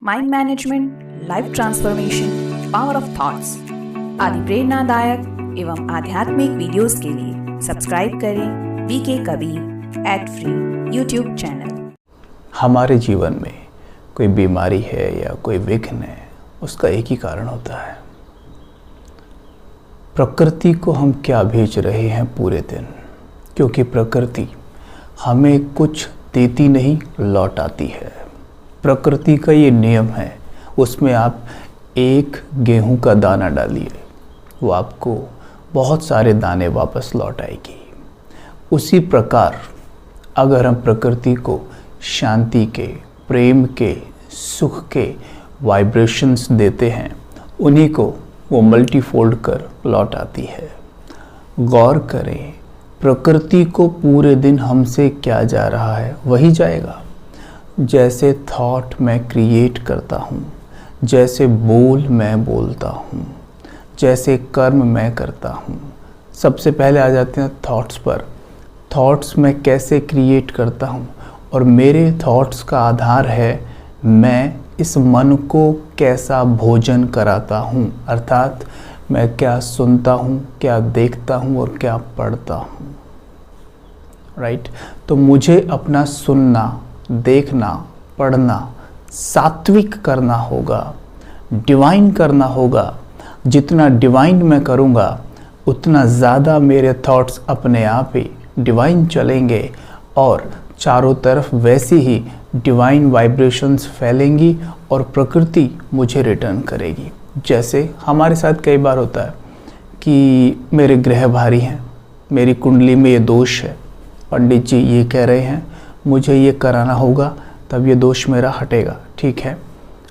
Mind management, life transformation, power of thoughts आदि प्रेरणादायक एवं आध्यात्मिक वीडियोस के लिए सब्सक्राइब करें VK Kabir @free YouTube channel. हमारे जीवन में कोई बीमारी है या कोई विघ्न है, उसका एक ही कारण होता है, प्रकृति को हम क्या भेज रहे हैं पूरे दिन। क्योंकि प्रकृति हमें कुछ देती नहीं, लौटाती है। प्रकृति का ये नियम है, उसमें आप एक गेहूं का दाना डालिए, वो आपको बहुत सारे दाने वापस लौट आएगी। उसी प्रकार अगर हम प्रकृति को शांति के, प्रेम के, सुख के वाइब्रेशंस देते हैं, उन्हीं को वो मल्टीफोल्ड कर लौट आती है। गौर करें, प्रकृति को पूरे दिन हमसे क्या जा रहा है वही जाएगा। जैसे थॉट मैं क्रिएट करता हूँ, जैसे बोल मैं बोलता हूँ, जैसे कर्म मैं करता हूँ। सबसे पहले आ जाते हैं थॉट्स पर। थॉट्स मैं कैसे क्रिएट करता हूँ, और मेरे थॉट्स का आधार है मैं इस मन को कैसा भोजन कराता हूँ, अर्थात मैं क्या सुनता हूँ, क्या देखता हूँ और क्या पढ़ता हूँ। राइट? तो मुझे अपना सुनना, देखना, पढ़ना सात्विक करना होगा, डिवाइन करना होगा। जितना डिवाइन मैं करूँगा, उतना ज़्यादा मेरे थॉट्स अपने आप ही डिवाइन चलेंगे और चारों तरफ वैसी ही डिवाइन वाइब्रेशंस फैलेंगी और प्रकृति मुझे रिटर्न करेगी। जैसे हमारे साथ कई बार होता है कि मेरे ग्रह भारी हैं, मेरी कुंडली में ये दोष है, पंडित जी ये कह रहे हैं मुझे ये कराना होगा तब ये दोष मेरा हटेगा, ठीक है।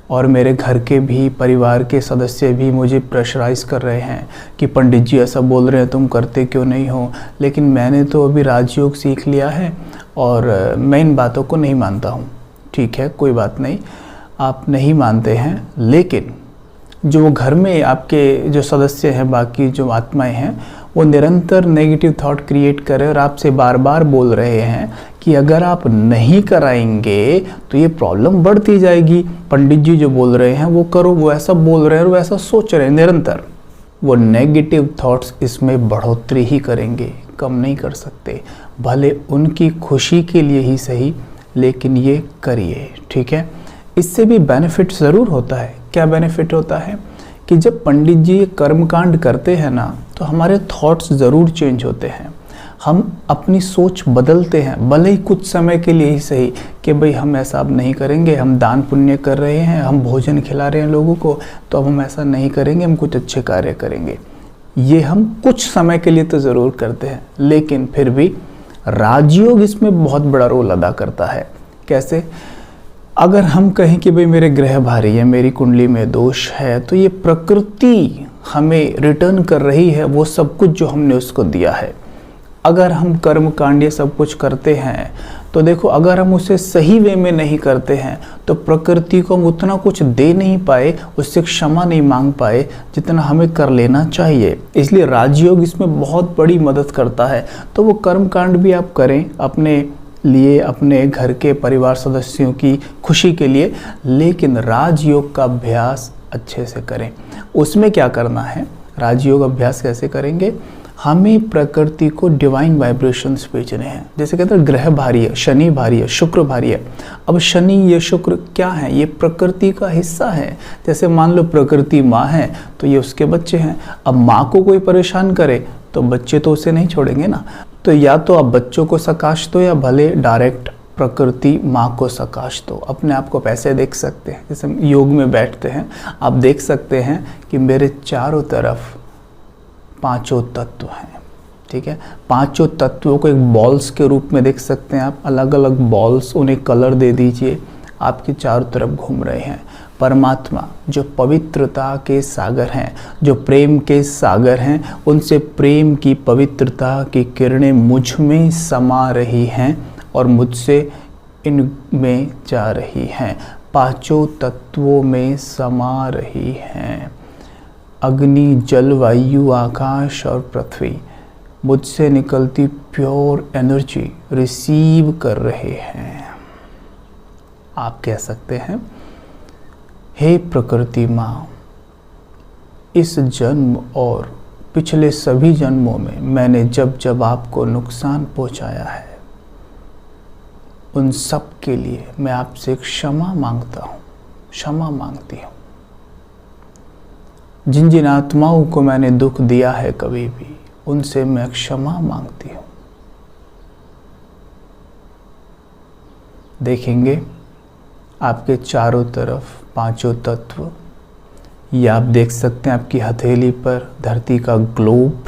और मेरे घर के भी, परिवार के सदस्य भी मुझे प्रेशराइज़ कर रहे हैं कि पंडित जी ऐसा बोल रहे हैं, तुम करते क्यों नहीं हो। लेकिन मैंने तो अभी राजयोग सीख लिया है और मैं इन बातों को नहीं मानता हूँ। ठीक है, कोई बात नहीं, आप नहीं मानते हैं, लेकिन जो घर में आपके जो सदस्य हैं, बाकी जो आत्माएं हैं, वो निरंतर नेगेटिव थॉट क्रिएट कर रहे हैं और आपसे बार बार बोल रहे हैं कि अगर आप नहीं कराएंगे तो ये प्रॉब्लम बढ़ती जाएगी। पंडित जी जो बोल रहे हैं वो करो, वो ऐसा बोल रहे हैं और वो ऐसा सोच रहे हैं। निरंतर वो नेगेटिव थॉट्स इसमें बढ़ोतरी ही करेंगे, कम नहीं कर सकते। भले उनकी खुशी के लिए ही सही, लेकिन ये करिए, ठीक है। इससे भी बेनिफिट ज़रूर होता है। क्या बेनिफिट होता है कि जब पंडित जी ये कर्मकांड करते हैं ना, तो हमारे थॉट्स ज़रूर चेंज होते हैं। हम अपनी सोच बदलते हैं, भले ही कुछ समय के लिए ही सही, कि भाई हम ऐसा अब नहीं करेंगे, हम दान पुण्य कर रहे हैं, हम भोजन खिला रहे हैं लोगों को, तो अब हम ऐसा नहीं करेंगे, हम कुछ अच्छे कार्य करेंगे। ये हम कुछ समय के लिए तो ज़रूर करते हैं, लेकिन फिर भी राजयोग इसमें बहुत बड़ा रोल अदा करता है। कैसे? अगर हम कहें कि भाई मेरे ग्रह भारी है, मेरी कुंडली में दोष है, तो ये प्रकृति हमें रिटर्न कर रही है वो सब कुछ जो हमने उसको दिया है। अगर हम कर्म कांड ये सब कुछ करते हैं, तो देखो, अगर हम उसे सही वे में नहीं करते हैं तो प्रकृति को हम उतना कुछ दे नहीं पाए, उससे क्षमा नहीं मांग पाए जितना हमें कर लेना चाहिए। इसलिए राजयोग इसमें बहुत बड़ी मदद करता है। तो वो कर्म कांड भी आप करें अपने लिए, अपने घर के परिवार सदस्यों की खुशी के लिए, लेकिन राजयोग का अभ्यास अच्छे से करें। उसमें क्या करना है, राजयोग अभ्यास कैसे करेंगे? हमें प्रकृति को डिवाइन वाइब्रेशंस भेजने हैं। जैसे कहते हैं ग्रह भारी है, शनि भारी है, शुक्र भारी है। अब शनि, ये शुक्र क्या है? ये प्रकृति का हिस्सा है। जैसे मान लो प्रकृति माँ है तो ये उसके बच्चे हैं। अब माँ को कोई परेशान करे तो बच्चे तो उसे नहीं छोड़ेंगे ना। तो या तो आप बच्चों को सकाश दो, या भले डायरेक्ट प्रकृति माँ को सकाश दो। अपने आप को पैसे देख सकते हैं। जैसे योग में बैठते हैं, आप देख सकते हैं कि मेरे चारों तरफ पांचों तत्व हैं, ठीक है। पांचों तत्वों को एक बॉल्स के रूप में देख सकते हैं आप। अलग अलग बॉल्स, उन्हें कलर दे दीजिए, आपके चारों तरफ घूम रहे हैं। परमात्मा जो पवित्रता के सागर हैं, जो प्रेम के सागर हैं, उनसे प्रेम की, पवित्रता की किरणें मुझ में समा रही हैं और मुझसे इनमें जा रही हैं, पांचों तत्वों में समा रही हैं। अग्नि, जल, वायु, आकाश और पृथ्वी मुझसे निकलती प्योर एनर्जी रिसीव कर रहे हैं। आप कह सकते हैं हे प्रकृति माँ, इस जन्म और पिछले सभी जन्मों में मैंने जब जब आपको नुकसान पहुंचाया है, उन सब के लिए मैं आपसे क्षमा मांगता हूँ, क्षमा मांगती हूँ। जिन जिन आत्माओं को मैंने दुख दिया है कभी भी, उनसे मैं क्षमा मांगती हूँ। देखेंगे आपके चारों तरफ पांचों तत्व, या आप देख सकते हैं आपकी हथेली पर धरती का ग्लोब,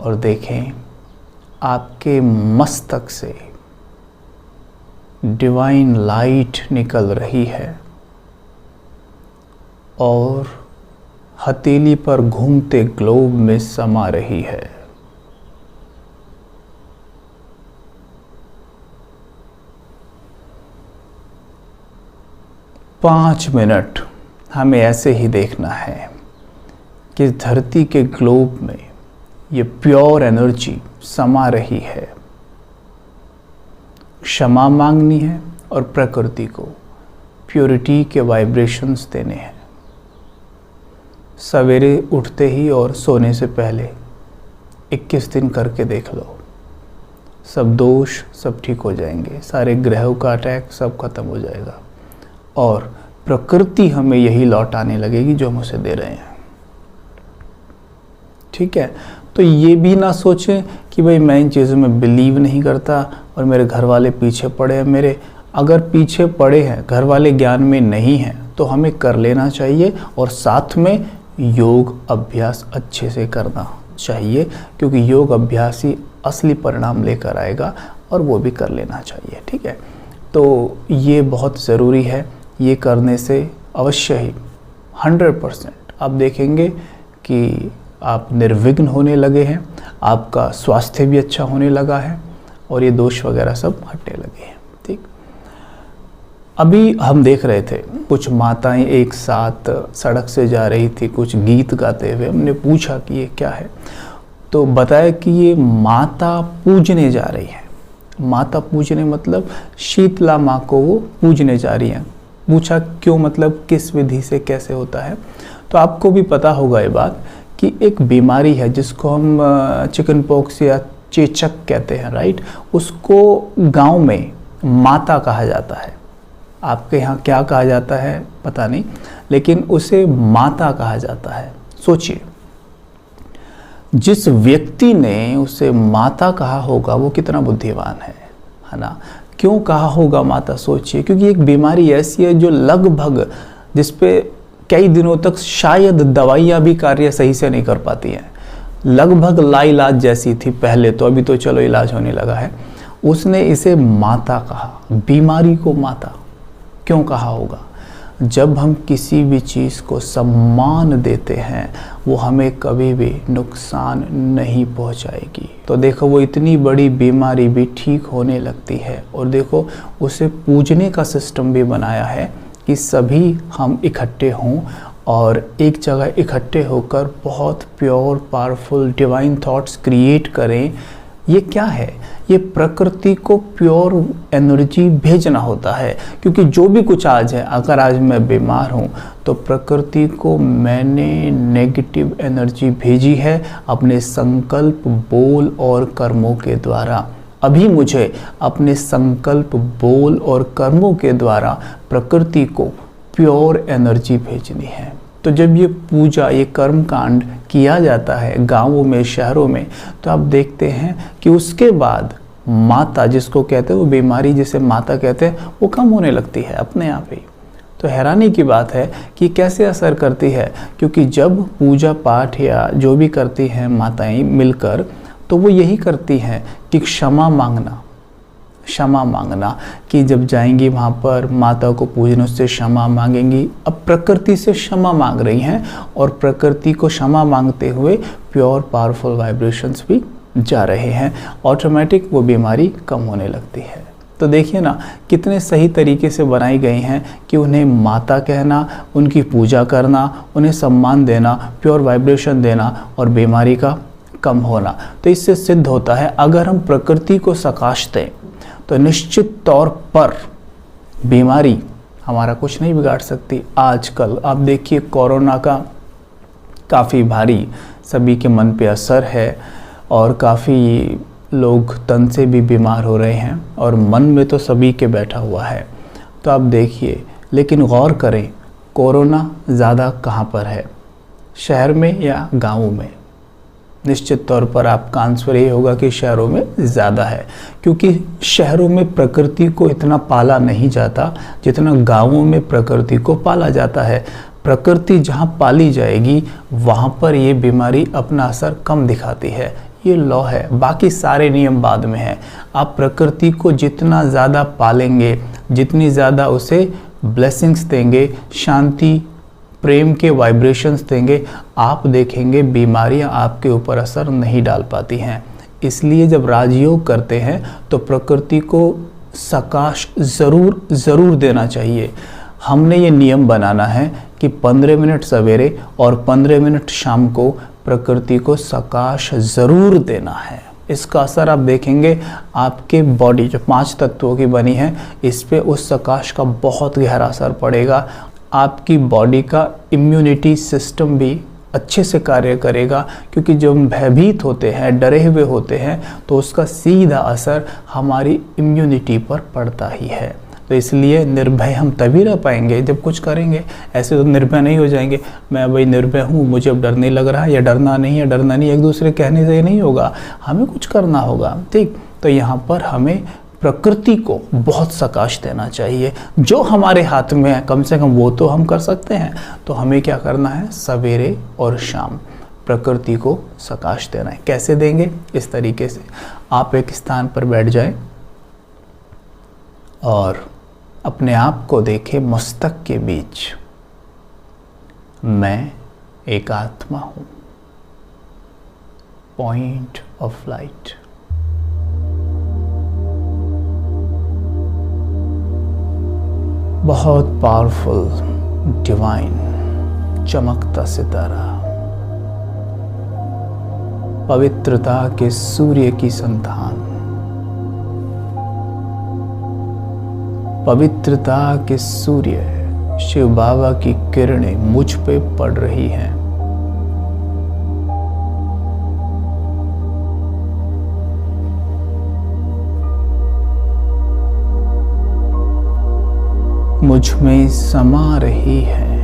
और देखें आपके मस्तक से डिवाइन लाइट निकल रही है और हथेली पर घूमते ग्लोब में समा रही है। पाँच मिनट हमें ऐसे ही देखना है कि धरती के ग्लोब में ये प्योर एनर्जी समा रही है। क्षमा मांगनी है और प्रकृति को प्योरिटी के वाइब्रेशंस देने हैं। सवेरे उठते ही और सोने से पहले 21 दिन करके देख लो, सब दोष सब ठीक हो जाएंगे, सारे ग्रहों का अटैक सब खत्म हो जाएगा और प्रकृति हमें यही लौटाने लगेगी जो हम उसे दे रहे हैं। ठीक है, तो ये भी ना सोचें कि भाई मैं इन चीज़ों में बिलीव नहीं करता और मेरे घर वाले पीछे पड़े हैं। मेरे अगर पीछे पड़े हैं, घर वाले ज्ञान में नहीं हैं, तो हमें कर लेना चाहिए और साथ में योग अभ्यास अच्छे से करना चाहिए, क्योंकि योग अभ्यास ही असली परिणाम लेकर आएगा और वो भी कर लेना चाहिए। ठीक है, तो ये बहुत ज़रूरी है। ये करने से अवश्य ही 100% आप देखेंगे कि आप निर्विघ्न होने लगे हैं, आपका स्वास्थ्य भी अच्छा होने लगा है और ये दोष वगैरह सब हटने लगे हैं। ठीक, अभी हम देख रहे थे कुछ माताएं एक साथ सड़क से जा रही थी, कुछ गीत गाते हुए। हमने पूछा कि ये क्या है, तो बताया कि ये माता पूजने जा रही है। माता पूजने मतलब शीतला माँ को वो पूजने जा रही हैं। पूछा क्यों, मतलब किस विधि से, कैसे होता है। तो आपको भी पता होगा ये बात कि एक बीमारी है जिसको हम चिकन पॉक्स या चेचक कहते हैं, राइट। उसको गांव में माता कहा जाता है। आपके यहाँ क्या कहा जाता है पता नहीं, लेकिन उसे माता कहा जाता है। सोचिए, जिस व्यक्ति ने उसे माता कहा होगा वो कितना बुद्धिमान है ना। क्यों कहा होगा माता, सोचिए, क्योंकि एक बीमारी ऐसी है जो लगभग, जिस पे कई दिनों तक शायद दवाइयाँ भी कार्य सही से नहीं कर पाती हैं, लगभग लाइलाज जैसी थी पहले तो, अभी तो चलो इलाज होने लगा है। उसने इसे माता कहा, बीमारी को माता। क्यों कहा होगा? जब हम किसी भी चीज़ को सम्मान देते हैं वो हमें कभी भी नुकसान नहीं पहुंचाएगी। तो देखो वो इतनी बड़ी बीमारी भी ठीक होने लगती है। और देखो उसे पूजने का सिस्टम भी बनाया है कि सभी हम इकट्ठे हों और एक जगह इकट्ठे होकर बहुत pure powerful divine thoughts create करें। ये क्या है? ये प्रकृति को प्योर एनर्जी भेजना होता है। क्योंकि जो भी कुछ आज है, अगर आज मैं बीमार हूँ तो प्रकृति को मैंने नेगेटिव एनर्जी भेजी है अपने संकल्प, बोल और कर्मों के द्वारा। अभी मुझे अपने संकल्प, बोल और कर्मों के द्वारा प्रकृति को प्योर एनर्जी भेजनी है। तो जब ये पूजा, ये कर्म कांड किया जाता है गांवों में, शहरों में, तो आप देखते हैं कि उसके बाद माता, जिसको कहते हैं वो बीमारी जिसे माता कहते हैं, वो कम होने लगती है अपने आप ही। तो हैरानी की बात है कि कैसे असर करती है, क्योंकि जब पूजा पाठ या जो भी करती हैं माताएं मिलकर, तो वो यही करती हैं कि क्षमा मांगना, क्षमा मांगना, कि जब जाएंगी वहाँ पर माता को पूजने, उससे क्षमा मांगेंगी। अब प्रकृति से क्षमा मांग रही हैं और प्रकृति को क्षमा मांगते हुए प्योर पावरफुल वाइब्रेशंस भी जा रहे हैं। ऑटोमेटिक वो बीमारी कम होने लगती है। तो देखिए ना कितने सही तरीके से बनाई गई हैं कि उन्हें माता कहना, उनकी पूजा करना, उन्हें सम्मान देना, प्योर वाइब्रेशन देना और बीमारी का कम होना। तो इससे सिद्ध होता है अगर हम प्रकृति को सकाश दें तो निश्चित तौर पर बीमारी हमारा कुछ नहीं बिगाड़ सकती। आजकल आप देखिए कोरोना का काफ़ी भारी सभी के मन पे असर है और काफ़ी लोग तन से भी बीमार हो रहे हैं और मन में तो सभी के बैठा हुआ है। तो आप देखिए, लेकिन गौर करें कोरोना ज़्यादा कहाँ पर है, शहर में या गाँव में? निश्चित तौर पर आपका आंसर ये होगा कि शहरों में ज़्यादा है, क्योंकि शहरों में प्रकृति को इतना पाला नहीं जाता जितना गाँवों में प्रकृति को पाला जाता है। प्रकृति जहाँ पाली जाएगी वहाँ पर ये बीमारी अपना असर कम दिखाती है। ये लॉ है, बाकी सारे नियम बाद में हैं। आप प्रकृति को जितना ज़्यादा पालेंगे, जितनी ज़्यादा उसे ब्लेसिंग्स देंगे, शांति प्रेम के वाइब्रेशंस देंगे, आप देखेंगे बीमारियां आपके ऊपर असर नहीं डाल पाती हैं। इसलिए जब राजयोग करते हैं तो प्रकृति को सकाश ज़रूर देना चाहिए। हमने ये नियम बनाना है कि 15 मिनट सवेरे और 15 मिनट शाम को प्रकृति को सकाश ज़रूर देना है। इसका असर आप देखेंगे आपके बॉडी जो 5 तत्वों की बनी है इस पे उस सकाश का बहुत गहरा असर पड़ेगा। आपकी बॉडी का इम्यूनिटी सिस्टम भी अच्छे से कार्य करेगा, क्योंकि जब हम भयभीत होते हैं, डरे हुए होते हैं, तो उसका सीधा असर हमारी इम्यूनिटी पर पड़ता ही है। तो इसलिए निर्भय हम तभी रह पाएंगे जब कुछ करेंगे। ऐसे तो निर्भय नहीं हो जाएंगे, मैं भाई निर्भय हूँ, मुझे अब डर नहीं लग रहा है, या डरना नहीं, एक दूसरे कहने से नहीं होगा, हमें कुछ करना होगा। ठीक, तो यहाँ पर हमें प्रकृति को बहुत सकाश देना चाहिए। जो हमारे हाथ में है कम से कम वो तो हम कर सकते हैं। तो हमें क्या करना है, सवेरे और शाम प्रकृति को सकाश देना है। कैसे देंगे? इस तरीके से आप एक स्थान पर बैठ जाएं और अपने आप को देखें मस्तक के बीच। मैं एक आत्मा हूँ, पॉइंट ऑफ लाइट। बहुत पावरफुल डिवाइन चमकता सितारा, पवित्रता के सूर्य की संतान, पवित्रता के सूर्य शिव बाबा की किरणें मुझ पे पड़ रही हैं। मुझ में समा रही है।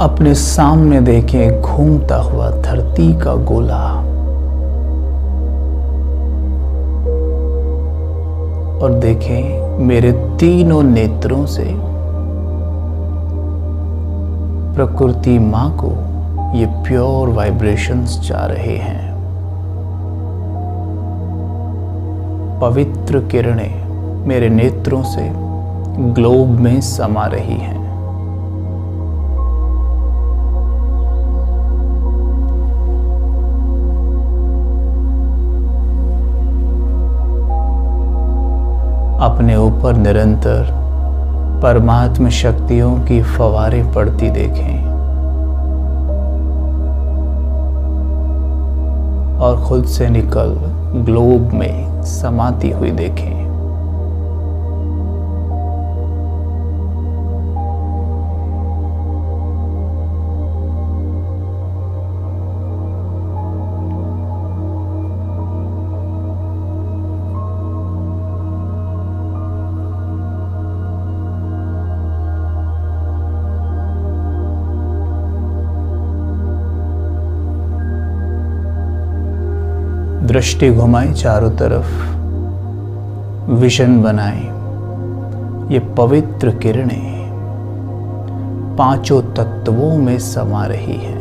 अपने सामने देखें घूमता हुआ धरती का गोला, और देखें मेरे तीनों नेत्रों से प्रकृति मां को ये प्योर वाइब्रेशंस जा रहे हैं। पवित्र किरणें मेरे नेत्रों से ग्लोब में समा रही हैं। अपने ऊपर निरंतर परमात्म शक्तियों की फवारें पड़ती देखें और खुद से निकल ग्लोब में समाती हुई देखें। दृष्टि घुमाएं चारों तरफ, विजन बनाएं। ये पवित्र किरणें पांचों तत्वों में समा रही हैं।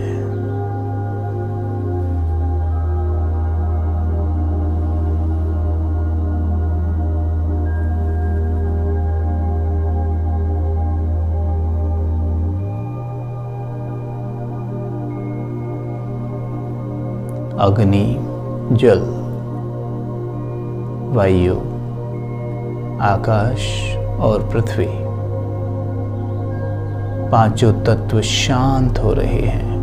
अग्नि, जल, वायु, आकाश और पृथ्वी, पांचों तत्व शांत हो रहे हैं।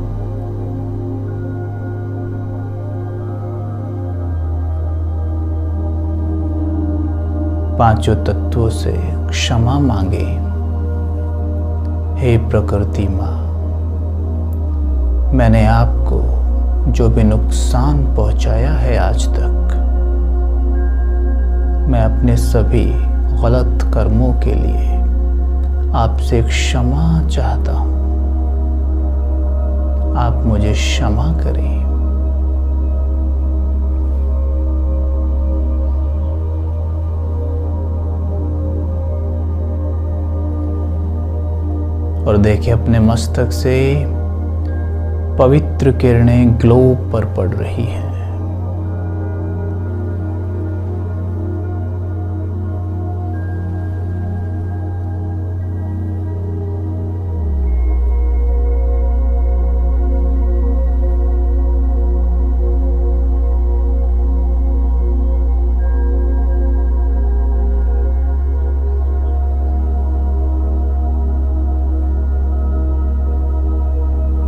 पांचों तत्वों से क्षमा मांगे। हे प्रकृति माँ, मैंने आपको जो भी नुकसान पहुंचाया है आज तक, मैं अपने सभी गलत कर्मों के लिए आपसे क्षमा चाहता हूं। आप मुझे क्षमा करें। और देखिए अपने मस्तक से पवित्र किरणें ग्लोब पर पड़ रही हैं।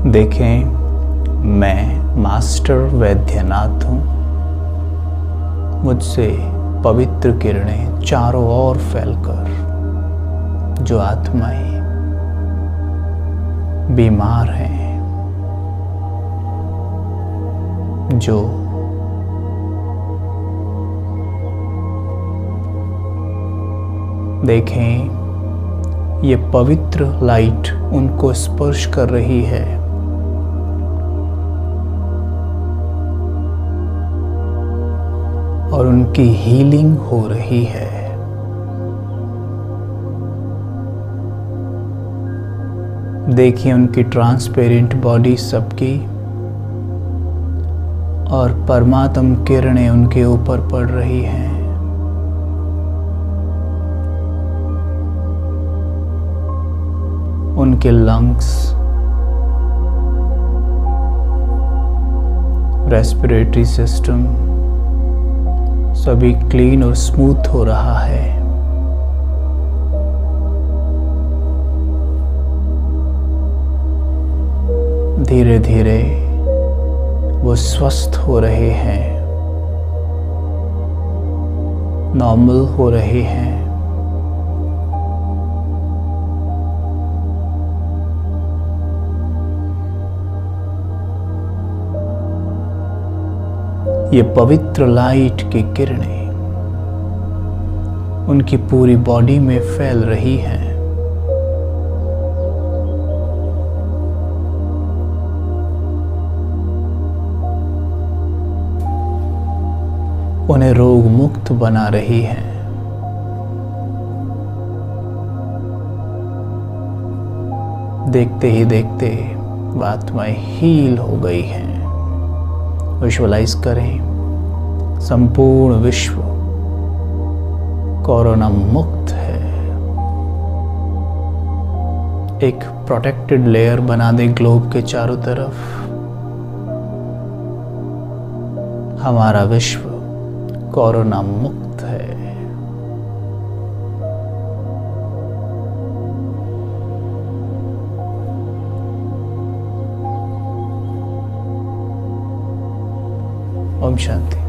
देखें, मैं मास्टर वैद्यनाथ हूँ। मुझसे पवित्र किरणें चारों ओर फैलकर जो आत्माएं बीमार हैं, जो देखें, ये पवित्र लाइट उनको स्पर्श कर रही है। और उनकी हीलिंग हो रही है। देखिए उनकी ट्रांसपेरेंट बॉडी सबकी और परमात्म किरणें उनके ऊपर पड़ रही हैं। उनके लंग्स, रेस्पिरेटरी सिस्टम सभी क्लीन और स्मूथ हो रहा है। धीरे धीरे वो स्वस्थ हो रहे हैं, नॉर्मल हो रहे हैं। ये पवित्र लाइट की किरणें उनकी पूरी बॉडी में फैल रही हैं। उन्हें रोग मुक्त बना रही हैं। देखते ही देखते आत्माएं हील हो गई हैं। विजुअलाइज करें, संपूर्ण विश्व कोरोना मुक्त है। एक प्रोटेक्टेड लेयर बना दे ग्लोब के चारों तरफ। हमारा विश्व कोरोना मुक्त है। ओम शांति।